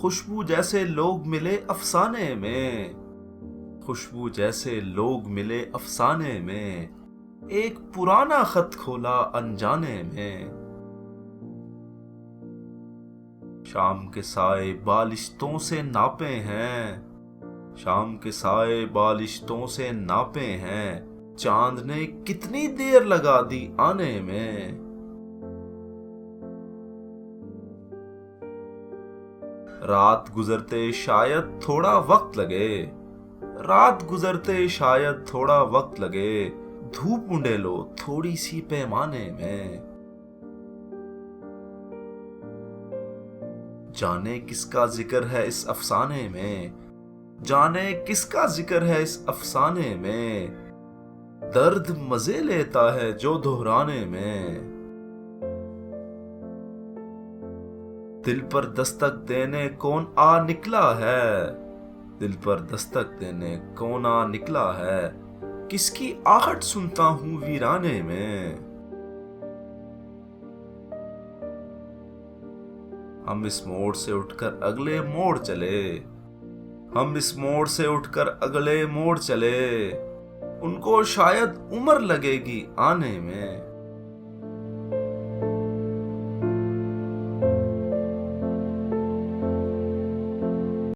खुशबू जैसे लोग मिले अफसाने में, खुशबू जैसे लोग मिले अफसाने में, एक पुराना खत खोला अनजाने में। शाम के साए बालिश्तों से नापे हैं, शाम के साए बालिश्तों से नापे हैं, चांद ने कितनी देर लगा दी आने में। रात गुजरते शायद थोड़ा वक्त लगे, रात गुजरते शायद थोड़ा वक्त लगे, धूप उंडे लो थोड़ी सी पैमाने में। जाने किसका जिक्र है इस अफसाने में, जाने किसका जिक्र है इस अफसाने में, दर्द मजे लेता है जो दोहराने में। दिल पर दस्तक देने कौन आ निकला है, दिल पर दस्तक देने कौन आ निकला है, किसकी आहट सुनता हूं वीराने में। हम इस मोड़ से उठकर अगले मोड़ चले, हम इस मोड़ से उठकर अगले मोड़ चले, उनको शायद उम्र लगेगी आने में।